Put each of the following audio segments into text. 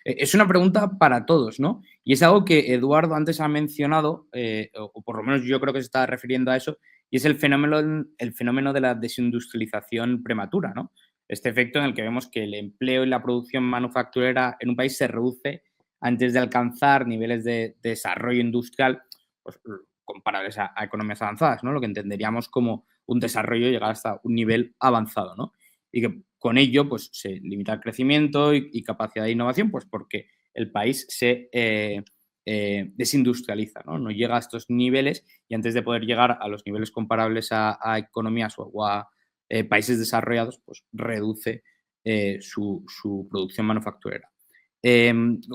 Es una pregunta para todos, ¿no? Y es algo que Eduardo antes ha mencionado, o por lo menos yo creo que se está refiriendo a eso, y es el fenómeno de la desindustrialización prematura, ¿no? Este efecto en el que vemos que el empleo y la producción manufacturera en un país se reduce antes de alcanzar niveles de desarrollo industrial, pues, comparables a economías avanzadas, ¿no? Lo que entenderíamos como un desarrollo llegar hasta un nivel avanzado, ¿no? Y que con ello pues, se limita el crecimiento y capacidad de innovación, pues porque el país se desindustrializa, ¿no? No llega a estos niveles y antes de poder llegar a los niveles comparables a economías o a países desarrollados, pues reduce su producción manufacturera.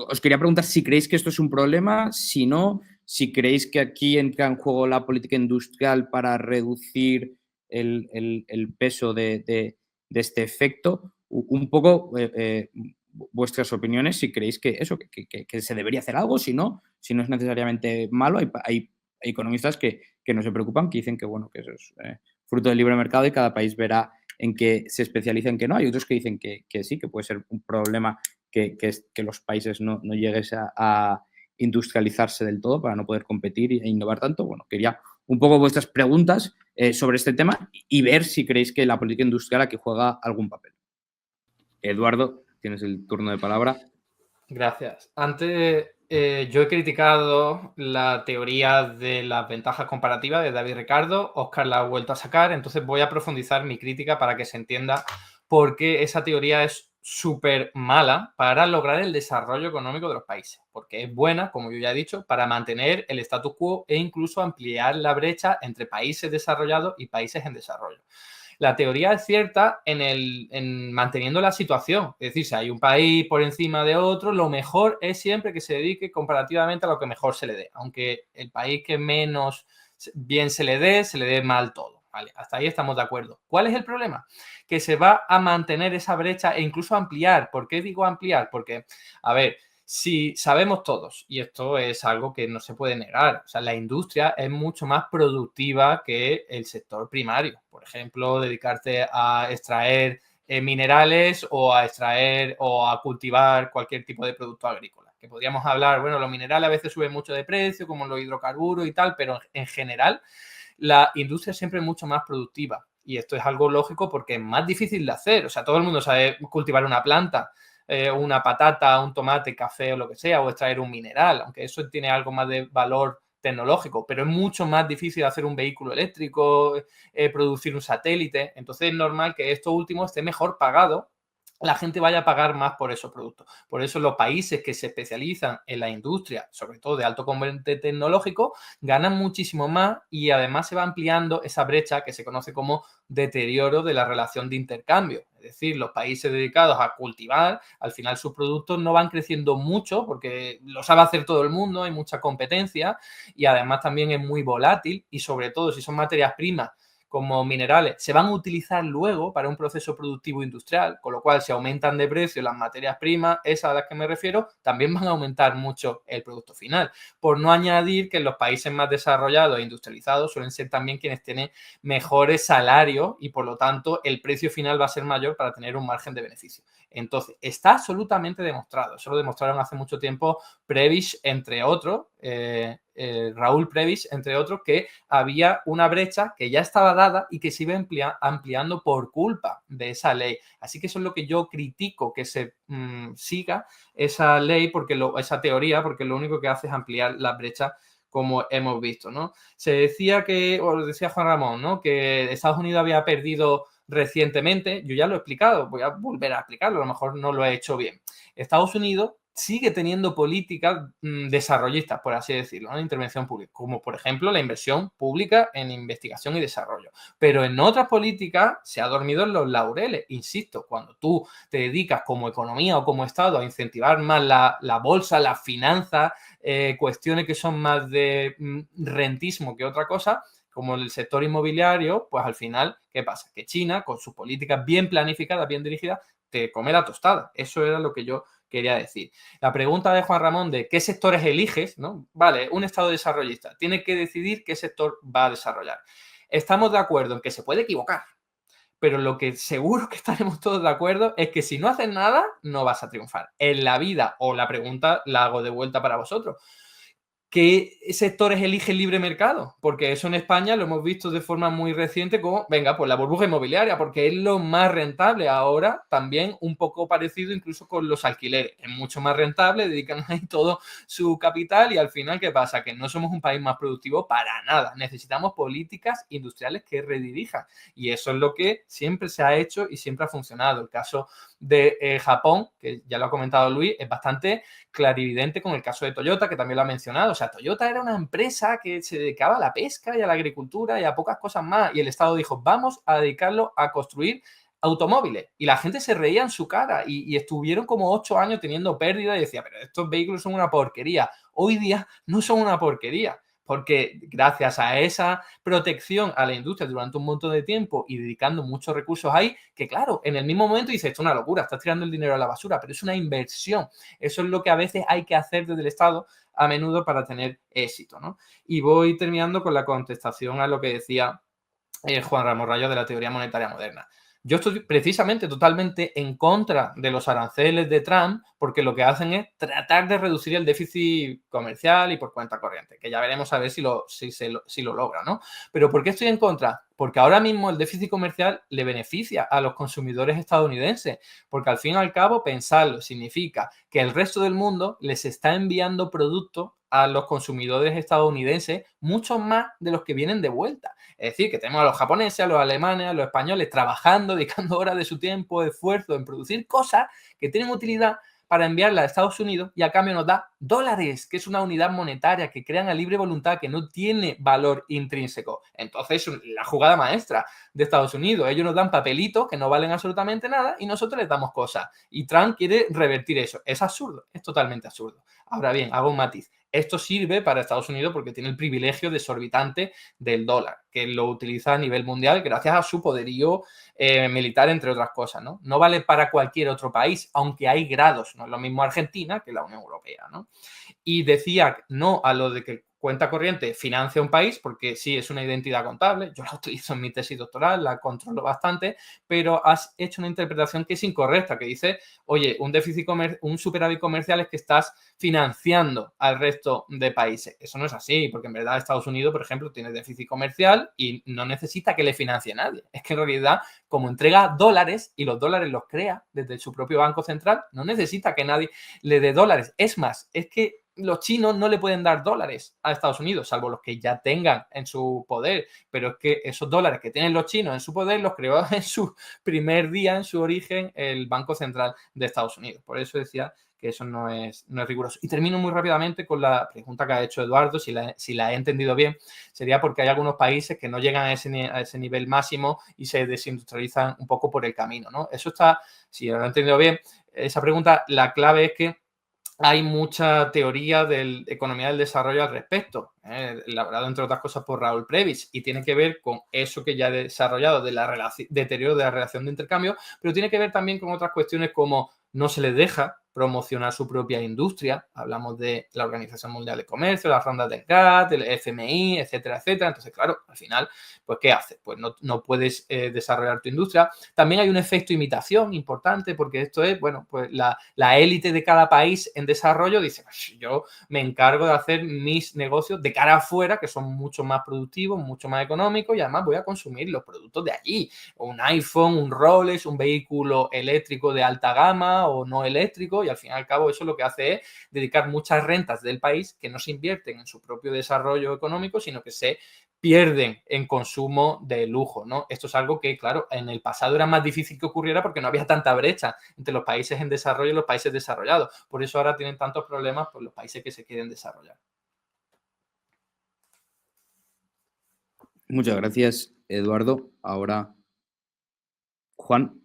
Os quería preguntar si creéis que esto es un problema, si no, si creéis que aquí entra en juego la política industrial para reducir el peso de este efecto. Un poco vuestras opiniones, si creéis que eso, que se debería hacer algo, si no es necesariamente malo. Hay economistas que no se preocupan, que dicen que, bueno, que eso es fruto del libre mercado y cada país verá en qué se especializa, en qué no. Hay otros que dicen que sí, que puede ser un problema que los países no llegues a industrializarse del todo para no poder competir e innovar tanto. Bueno, quería un poco vuestras preguntas sobre este tema y ver si creéis que la política industrial aquí juega algún papel. Eduardo, tienes el turno de palabra. Gracias. Antes yo he criticado la teoría de las ventajas comparativas de David Ricardo. Oscar la ha vuelto a sacar, entonces voy a profundizar mi crítica para que se entienda por qué esa teoría es súper mala para lograr el desarrollo económico de los países. Porque es buena, como yo ya he dicho, para mantener el status quo e incluso ampliar la brecha entre países desarrollados y países en desarrollo. La teoría es cierta en manteniendo la situación. Es decir, si hay un país por encima de otro, lo mejor es siempre que se dedique comparativamente a lo que mejor se le dé. Aunque el país que menos bien se le dé mal todo. Vale, hasta ahí estamos de acuerdo. ¿Cuál es el problema? Que se va a mantener esa brecha e incluso ampliar. ¿Por qué digo ampliar? Porque, a ver, si sabemos todos, y esto es algo que no se puede negar, o sea, la industria es mucho más productiva que el sector primario. Por ejemplo, dedicarte a extraer minerales o a extraer o a cultivar cualquier tipo de producto agrícola. Que podríamos hablar, bueno, los minerales a veces suben mucho de precio, como los hidrocarburos y tal, pero en general la industria siempre es mucho más productiva. Y esto es algo lógico porque es más difícil de hacer. O sea, todo el mundo sabe cultivar una planta, una patata, un tomate, café o lo que sea, o extraer un mineral, aunque eso tiene algo más de valor tecnológico, pero es mucho más difícil hacer un vehículo eléctrico, producir un satélite. Entonces es normal que esto último esté mejor pagado, la gente vaya a pagar más por esos productos. Por eso los países que se especializan en la industria, sobre todo de alto componente tecnológico, ganan muchísimo más y además se va ampliando esa brecha que se conoce como deterioro de la relación de intercambio. Es decir, los países dedicados a cultivar, al final sus productos no van creciendo mucho porque lo sabe hacer todo el mundo, hay mucha competencia y además también es muy volátil y sobre todo si son materias primas como minerales, se van a utilizar luego para un proceso productivo industrial, con lo cual si aumentan de precio las materias primas, esas a las que me refiero, también van a aumentar mucho el producto final. Por no añadir que en los países más desarrollados e industrializados suelen ser también quienes tienen mejores salarios y por lo tanto el precio final va a ser mayor para tener un margen de beneficio. Entonces, está absolutamente demostrado, eso lo demostraron hace mucho tiempo Prebisch, entre otros, Raúl Prebisch, entre otros, que había una brecha que ya estaba dada y que se iba ampliando por culpa de esa ley. Así que eso es lo que yo critico, que se siga esa ley, esa teoría, porque lo único que hace es ampliar la brecha como hemos visto, ¿no? Se decía o decía Juan Ramón, ¿no? Que Estados Unidos había perdido recientemente, yo ya lo he explicado, voy a volver a explicarlo, a lo mejor no lo he hecho bien. Estados Unidos sigue teniendo políticas desarrollistas, por así decirlo, ¿no? Intervención pública, como por ejemplo la inversión pública en investigación y desarrollo. Pero en otras políticas se ha dormido en los laureles. Insisto, cuando tú te dedicas como economía o como Estado a incentivar más la bolsa, las finanzas, cuestiones que son más de rentismo que otra cosa, como el sector inmobiliario, pues al final, ¿qué pasa? Que China, con sus políticas bien planificadas, bien dirigidas, te come la tostada. Eso era lo que yo quería decir. La pregunta de Juan Ramón de qué sectores eliges, ¿no? Vale, un Estado desarrollista tiene que decidir qué sector va a desarrollar. Estamos de acuerdo en que se puede equivocar, pero lo que seguro que estaremos todos de acuerdo es que si no haces nada, no vas a triunfar en la vida. O la pregunta la hago de vuelta para vosotros. ¿Qué sectores elige el libre mercado? Porque eso en España lo hemos visto de forma muy reciente como, venga, pues la burbuja inmobiliaria, porque es lo más rentable. Ahora también un poco parecido incluso con los alquileres. Es mucho más rentable, dedican ahí todo su capital y al final, ¿qué pasa? Que no somos un país más productivo para nada. Necesitamos políticas industriales que redirijan. Y eso es lo que siempre se ha hecho y siempre ha funcionado. El caso de Japón, que ya lo ha comentado Luis, es bastante clarividente con el caso de Toyota, que también lo ha mencionado. O sea, Toyota era una empresa que se dedicaba a la pesca y a la agricultura y a pocas cosas más. Y el Estado dijo, vamos a dedicarlo a construir automóviles. Y la gente se reía en su cara y estuvieron como 8 años teniendo pérdida y decía, pero estos vehículos son una porquería. Hoy día no son una porquería, porque gracias a esa protección a la industria durante un montón de tiempo y dedicando muchos recursos ahí, que claro, en el mismo momento dices, esto es una locura, estás tirando el dinero a la basura, pero es una inversión. Eso es lo que a veces hay que hacer desde el Estado a menudo para tener éxito, ¿no? Y voy terminando con la contestación a lo que decía Juan Ramón Rayo de la teoría monetaria moderna. Yo estoy precisamente totalmente en contra de los aranceles de Trump porque lo que hacen es tratar de reducir el déficit comercial y por cuenta corriente, que ya veremos a ver si lo logra, ¿no? Pero ¿por qué estoy en contra? Porque ahora mismo el déficit comercial le beneficia a los consumidores estadounidenses, porque al fin y al cabo pensarlo significa que el resto del mundo les está enviando productos a los consumidores estadounidenses, muchos más de los que vienen de vuelta. Es decir, que tenemos a los japoneses, a los alemanes, a los españoles trabajando, dedicando horas de su tiempo, esfuerzo en producir cosas que tienen utilidad para enviarla a Estados Unidos y a cambio nos da dólares, que es una unidad monetaria que crean a libre voluntad, que no tiene valor intrínseco. Entonces, la jugada maestra de Estados Unidos. Ellos nos dan papelitos que no valen absolutamente nada y nosotros les damos cosas. Y Trump quiere revertir eso. Es absurdo, es totalmente absurdo. Ahora bien, hago un matiz. Esto sirve para Estados Unidos porque tiene el privilegio desorbitante del dólar, que lo utiliza a nivel mundial gracias a su poderío militar, entre otras cosas, ¿no? No vale para cualquier otro país, aunque hay grados. No es lo mismo Argentina que la Unión Europea, ¿no? Y decía no a lo de que cuenta corriente financia un país, porque sí es una identidad contable, yo la utilizo en mi tesis doctoral, la controlo bastante, pero has hecho una interpretación que es incorrecta, que dice, oye, un superávit comercial es que estás financiando al resto de países. Eso no es así, porque en verdad Estados Unidos, por ejemplo, tiene déficit comercial y no necesita que le financie nadie. Es que en realidad, como entrega dólares y los dólares los crea desde su propio banco central, no necesita que nadie le dé dólares. Es más, es que los chinos no le pueden dar dólares a Estados Unidos, salvo los que ya tengan en su poder, pero es que esos dólares que tienen los chinos en su poder los creó en su primer día, en su origen, el Banco Central de Estados Unidos. Por eso decía que eso no es riguroso. Y termino muy rápidamente con la pregunta que ha hecho Eduardo, si la he entendido bien, sería porque hay algunos países que no llegan a ese nivel máximo y se desindustrializan un poco por el camino, ¿no? Eso está, si lo he entendido bien, esa pregunta, la clave es que hay mucha teoría de economía del desarrollo al respecto, elaborado entre otras cosas por Raúl Previs, y tiene que ver con eso que ya he desarrollado de la deterioro de la relación de intercambio, pero tiene que ver también con otras cuestiones como no se les deja promocionar su propia industria. Hablamos de la Organización Mundial de Comercio, las rondas del GATT, del FMI, etcétera, etcétera. Entonces, claro, al final, pues, ¿qué haces? Pues no puedes desarrollar tu industria. También hay un efecto imitación importante porque esto es, bueno, pues la élite de cada país en desarrollo dice, pues, yo me encargo de hacer mis negocios de cara afuera, que son mucho más productivos, mucho más económicos y además voy a consumir los productos de allí. Un iPhone, un Rolex, un vehículo eléctrico de alta gama o no eléctrico, y al fin y al cabo eso lo que hace es dedicar muchas rentas del país que no se invierten en su propio desarrollo económico, sino que se pierden en consumo de lujo, ¿no? Esto es algo que, claro, en el pasado era más difícil que ocurriera porque no había tanta brecha entre los países en desarrollo y los países desarrollados. Por eso ahora tienen tantos problemas por los países que se quieren desarrollar. Muchas gracias, Eduardo. Ahora, Juan.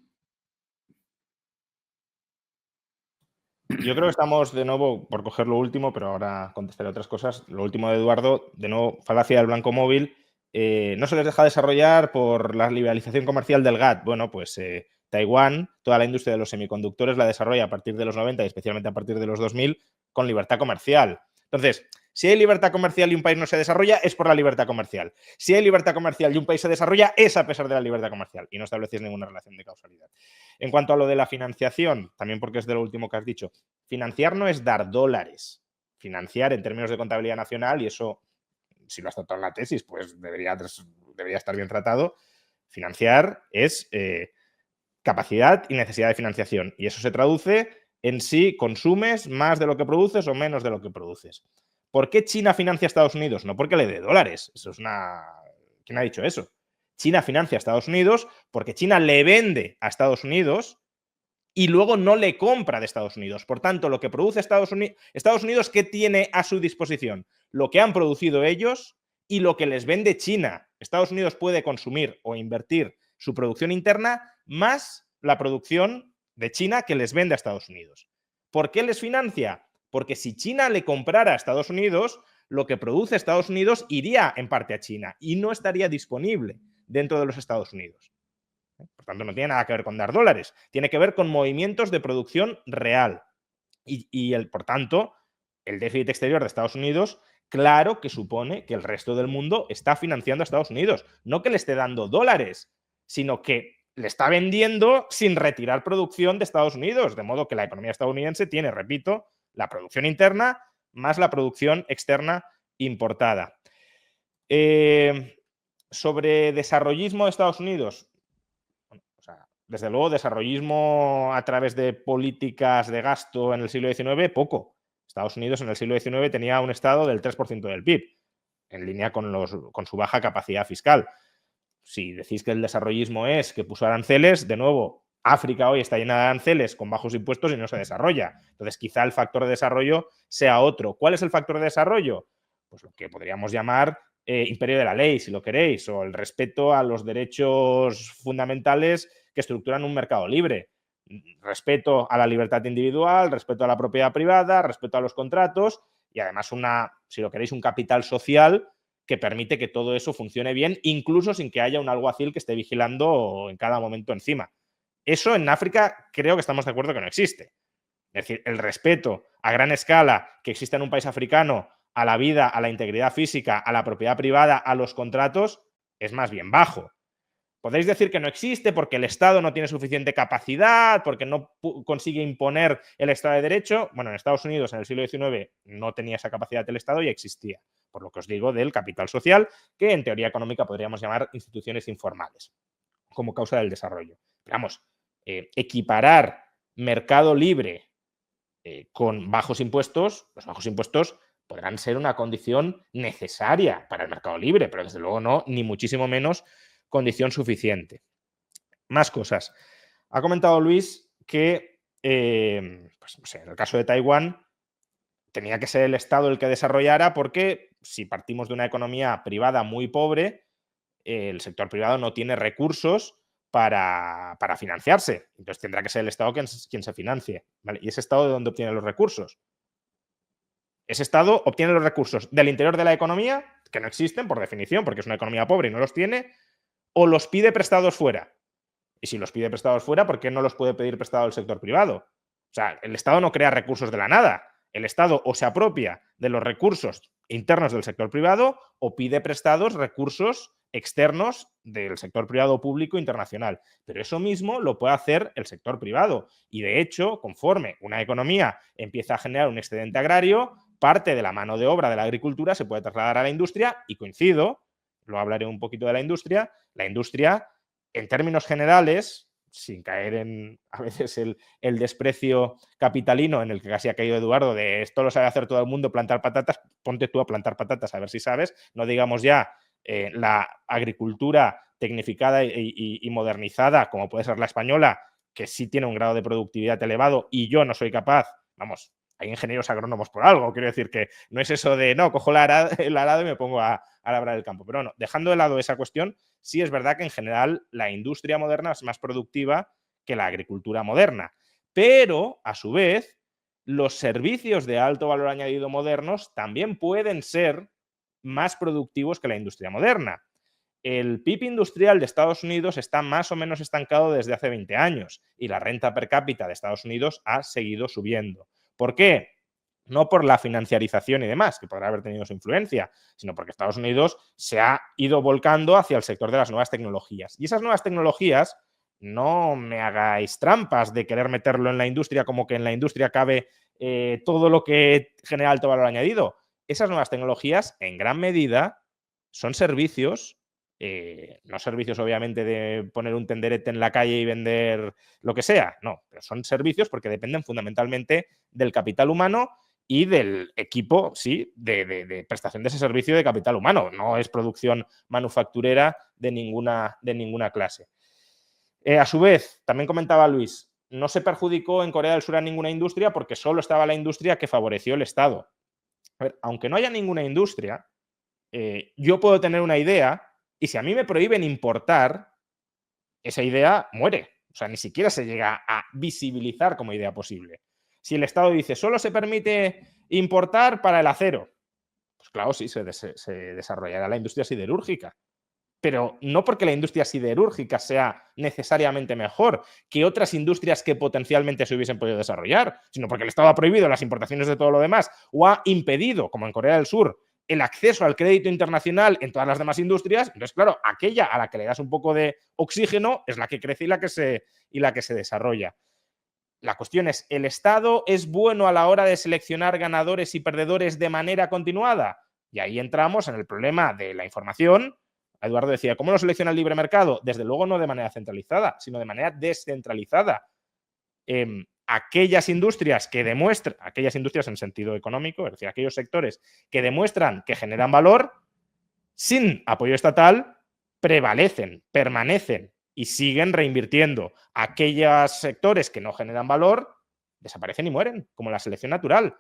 Yo creo que estamos de nuevo, por coger lo último, pero ahora contestaré otras cosas. Lo último de Eduardo, de nuevo, falacia del blanco móvil. No se les deja desarrollar por la liberalización comercial del GATT. Bueno, pues Taiwán, toda la industria de los semiconductores la desarrolla a partir de los 90 y especialmente a partir de los 2000 con libertad comercial. Entonces, Si hay libertad comercial y un país no se desarrolla, es por la libertad comercial. Si hay libertad comercial y un país se desarrolla, es a pesar de la libertad comercial. Y no estableces ninguna relación de causalidad. En cuanto a lo de la financiación, también porque es de lo último que has dicho, financiar no es dar dólares. Financiar en términos de contabilidad nacional, y eso, si lo has tratado en la tesis, pues debería estar bien tratado. Financiar es capacidad y necesidad de financiación. Y eso se traduce en si consumes más de lo que produces o menos de lo que produces. ¿Por qué China financia a Estados Unidos? No porque le dé dólares. Eso es una... ¿Quién ha dicho eso? China financia a Estados Unidos porque China le vende a Estados Unidos y luego no le compra de Estados Unidos. Por tanto, lo que produce Estados Unidos, ¿qué tiene a su disposición? Lo que han producido ellos y lo que les vende China. Estados Unidos puede consumir o invertir su producción interna más la producción de China que les vende a Estados Unidos. ¿Por qué les financia? Porque si China le comprara a Estados Unidos, lo que produce Estados Unidos iría en parte a China y no estaría disponible dentro de los Estados Unidos. Por tanto, no tiene nada que ver con dar dólares, tiene que ver con movimientos de producción real. Por tanto, el déficit exterior de Estados Unidos, claro que supone que el resto del mundo está financiando a Estados Unidos. No que le esté dando dólares, sino que le está vendiendo sin retirar producción de Estados Unidos. De modo que la economía estadounidense tiene, repito, la producción interna más la producción externa importada. Sobre desarrollismo de Estados Unidos, desde luego, desarrollismo a través de políticas de gasto en el siglo XIX, poco. Estados Unidos en el siglo XIX tenía un estado del 3% del PIB, en línea con su baja capacidad fiscal. Si decís que el desarrollismo es que puso aranceles, de nuevo, África hoy está llena de aranceles con bajos impuestos y no se desarrolla. Entonces, quizá el factor de desarrollo sea otro. ¿Cuál es el factor de desarrollo? Pues lo que podríamos llamar imperio de la ley, si lo queréis, o el respeto a los derechos fundamentales que estructuran un mercado libre. Respeto a la libertad individual, respeto a la propiedad privada, respeto a los contratos y además si lo queréis, un capital social que permite que todo eso funcione bien, incluso sin que haya un alguacil que esté vigilando en cada momento encima. Eso en África creo que estamos de acuerdo que no existe. Es decir, el respeto a gran escala que existe en un país africano a la vida, a la integridad física, a la propiedad privada, a los contratos, es más bien bajo. Podéis decir que no existe porque el Estado no tiene suficiente capacidad, porque no consigue imponer el Estado de Derecho. Bueno, en Estados Unidos en el siglo XIX no tenía esa capacidad el Estado y existía. Por lo que os digo del capital social, que en teoría económica podríamos llamar instituciones informales, como causa del desarrollo. Pero vamos, equiparar mercado libre con bajos impuestos, los bajos impuestos podrán ser una condición necesaria para el mercado libre, pero desde luego no, ni muchísimo menos condición suficiente. Más cosas. Ha comentado Luis que, pues, no sé, en el caso de Taiwán, tenía que ser el Estado el que desarrollara porque si partimos de una economía privada muy pobre, el sector privado no tiene recursos para financiarse. Entonces tendrá que ser el Estado quien se financie. ¿Vale? ¿Y ese Estado de dónde obtiene los recursos? Ese Estado obtiene los recursos del interior de la economía, que no existen por definición, porque es una economía pobre y no los tiene, o los pide prestados fuera. Y si los pide prestados fuera, ¿por qué no los puede pedir prestado el sector privado? O sea, el Estado no crea recursos de la nada. El Estado o se apropia de los recursos internos del sector privado o pide prestados recursos externos del sector privado público internacional. Pero eso mismo lo puede hacer el sector privado. Y de hecho, conforme una economía empieza a generar un excedente agrario, parte de la mano de obra de la agricultura se puede trasladar a la industria y coincido, lo hablaré un poquito de la industria, en términos generales, sin caer en a veces el desprecio capitalino en el que casi ha caído Eduardo, de esto lo sabe hacer todo el mundo, plantar patatas, ponte tú a plantar patatas a ver si sabes, no digamos ya la agricultura tecnificada y modernizada, como puede ser la española, que sí tiene un grado de productividad elevado y yo no soy capaz, vamos, hay ingenieros agrónomos por algo, quiero decir que no es eso de, no, cojo el arado y me pongo a labrar el campo. Pero no, dejando de lado esa cuestión, sí es verdad que en general la industria moderna es más productiva que la agricultura moderna. Pero, a su vez, los servicios de alto valor añadido modernos también pueden ser más productivos que la industria moderna. El PIB industrial de Estados Unidos está más o menos estancado desde hace 20 años y la renta per cápita de Estados Unidos ha seguido subiendo. ¿Por qué? no por la financiarización y demás, que podrá haber tenido su influencia, sino porque Estados Unidos se ha ido volcando hacia el sector de las nuevas tecnologías. Y esas nuevas tecnologías, no me hagáis trampas de querer meterlo en la industria como que en la industria cabe todo lo que genera alto valor añadido. Esas nuevas tecnologías, en gran medida, son servicios, no servicios obviamente de poner un tenderete en la calle y vender lo que sea, no, pero son servicios porque dependen fundamentalmente del capital humano y del equipo, sí, de prestación de ese servicio de capital humano. No es producción manufacturera de ninguna clase. A su vez, también comentaba Luis, no se perjudicó en Corea del Sur a ninguna industria porque solo estaba la industria que favoreció el Estado. A ver, aunque no haya ninguna industria, yo puedo tener una idea y si a mí me prohíben importar, esa idea muere. O sea, ni siquiera se llega a visibilizar como idea posible. Si el Estado dice, solo se permite importar para el acero, pues claro, sí, se desarrollará la industria siderúrgica. Pero no porque la industria siderúrgica sea necesariamente mejor que otras industrias que potencialmente se hubiesen podido desarrollar, sino porque el Estado ha prohibido las importaciones de todo lo demás o ha impedido, como en Corea del Sur, el acceso al crédito internacional en todas las demás industrias. Entonces, claro, aquella a la que le das un poco de oxígeno es la que crece y la que se desarrolla. La cuestión es, ¿el Estado es bueno a la hora de seleccionar ganadores y perdedores de manera continuada? Y ahí entramos en el problema de la información. Eduardo decía, ¿cómo lo selecciona el libre mercado? Desde luego no de manera centralizada, sino de manera descentralizada. Aquellas industrias que demuestran, aquellas industrias en sentido económico, es decir, aquellos sectores que demuestran que generan valor, sin apoyo estatal, prevalecen, permanecen y siguen reinvirtiendo. Aquellos sectores que no generan valor desaparecen y mueren, como la selección natural.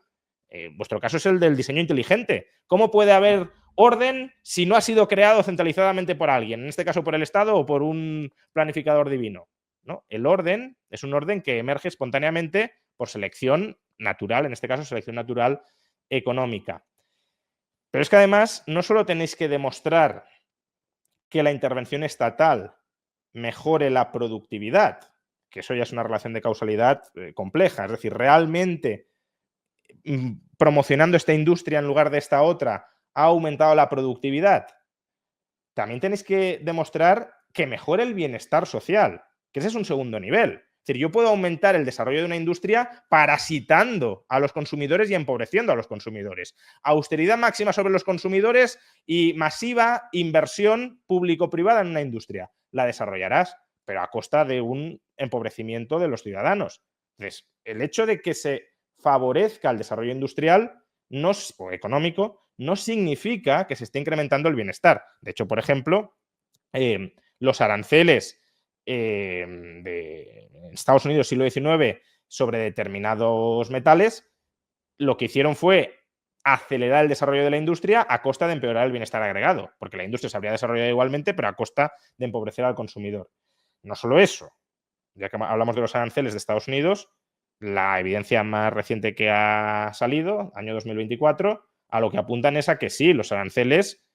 Vuestro caso es el del diseño inteligente. ¿Cómo puede haber orden si no ha sido creado centralizadamente por alguien, en este caso por el Estado o por un planificador divino? ¿No? El orden es un orden que emerge espontáneamente por selección natural, en este caso selección natural económica. Pero es que además no solo tenéis que demostrar que la intervención estatal mejore la productividad, que eso ya es una relación de causalidad compleja, es decir, realmente promocionando esta industria en lugar de esta otra ha aumentado la productividad. También tenéis que demostrar que mejore el bienestar social, que ese es un segundo nivel. Es decir, yo puedo aumentar el desarrollo de una industria parasitando a los consumidores y empobreciendo a los consumidores. Austeridad máxima sobre los consumidores y masiva inversión público-privada en una industria. La desarrollarás, pero a costa de un empobrecimiento de los ciudadanos. Entonces, el hecho de que se favorezca el desarrollo industrial o económico no significa que se esté incrementando el bienestar. De hecho, por ejemplo, los aranceles de Estados Unidos siglo XIX sobre determinados metales, lo que hicieron fue acelerar el desarrollo de la industria a costa de empeorar el bienestar agregado, porque la industria se habría desarrollado igualmente, pero a costa de empobrecer al consumidor. No solo eso, ya que hablamos de los aranceles de Estados Unidos, la evidencia más reciente que ha salido, año 2024, a lo que apuntan es a que sí, los aranceles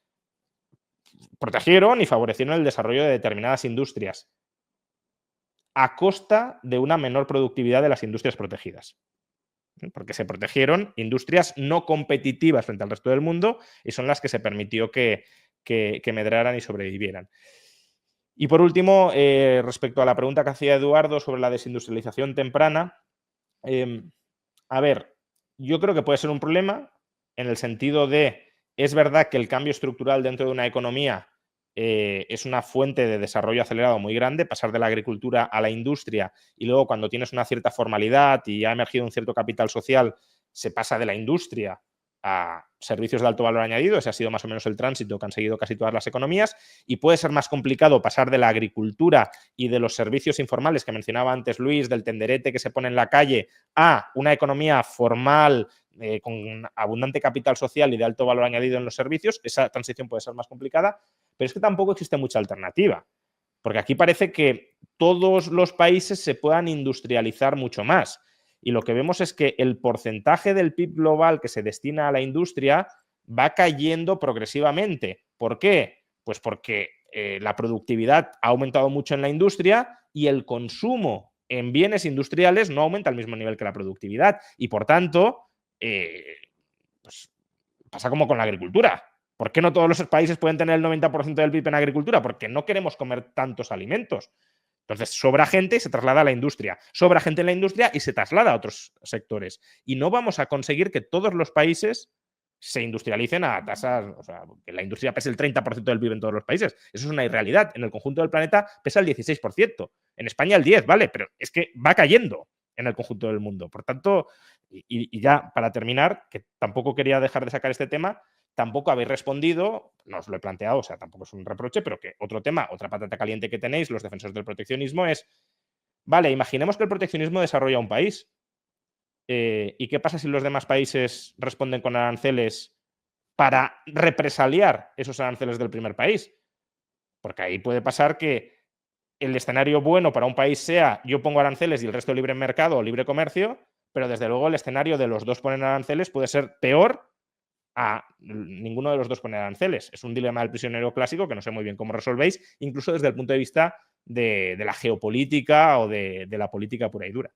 protegieron y favorecieron el desarrollo de determinadas industrias a costa de una menor productividad de las industrias protegidas. Porque se protegieron industrias no competitivas frente al resto del mundo y son las que se permitió que medraran y sobrevivieran. Y por último, respecto a la pregunta que hacía Eduardo sobre la desindustrialización temprana, a ver, yo creo que puede ser un problema en el sentido de, es verdad que el cambio estructural dentro de una economía es una fuente de desarrollo acelerado muy grande, pasar de la agricultura a la industria y luego cuando tienes una cierta formalidad y ha emergido un cierto capital social, se pasa de la industria a servicios de alto valor añadido. Ese ha sido más o menos el tránsito que han seguido casi todas las economías y puede ser más complicado pasar de la agricultura y de los servicios informales que mencionaba antes Luis, del tenderete que se pone en la calle, a una economía formal con abundante capital social y de alto valor añadido en los servicios. Esa transición puede ser más complicada, pero es que tampoco existe mucha alternativa, porque aquí parece que todos los países se puedan industrializar mucho más. Y lo que vemos es que el porcentaje del PIB global que se destina a la industria va cayendo progresivamente. ¿Por qué? Pues porque la productividad ha aumentado mucho en la industria y el consumo en bienes industriales no aumenta al mismo nivel que la productividad. Y por tanto, pues pasa como con la agricultura. ¿Por qué no todos los países pueden tener el 90% del PIB en agricultura? Porque no queremos comer tantos alimentos. Entonces, sobra gente y se traslada a la industria. Sobra gente en la industria y se traslada a otros sectores. Y no vamos a conseguir que todos los países se industrialicen a tasas, o sea, que la industria pese el 30% del PIB en todos los países. Eso es una irrealidad. En el conjunto del planeta pesa el 16%. En España el 10%, ¿vale? Pero es que va cayendo en el conjunto del mundo. Por tanto, y ya para terminar, que tampoco quería dejar de sacar este tema, tampoco habéis respondido, no os lo he planteado, o sea, tampoco es un reproche, pero que otro tema, otra patata caliente que tenéis, los defensores del proteccionismo, es, vale, imaginemos que el proteccionismo desarrolla un país. ¿Y qué pasa si los demás países responden con aranceles para represaliar esos aranceles del primer país? Porque ahí puede pasar que el escenario bueno para un país sea yo pongo aranceles y el resto libre mercado o libre comercio, pero desde luego el escenario de los dos ponen aranceles puede ser peor a ninguno de los dos poner aranceles. Es un dilema del prisionero clásico que no sé muy bien cómo resolvéis, incluso desde el punto de vista de la geopolítica o de la política pura y dura.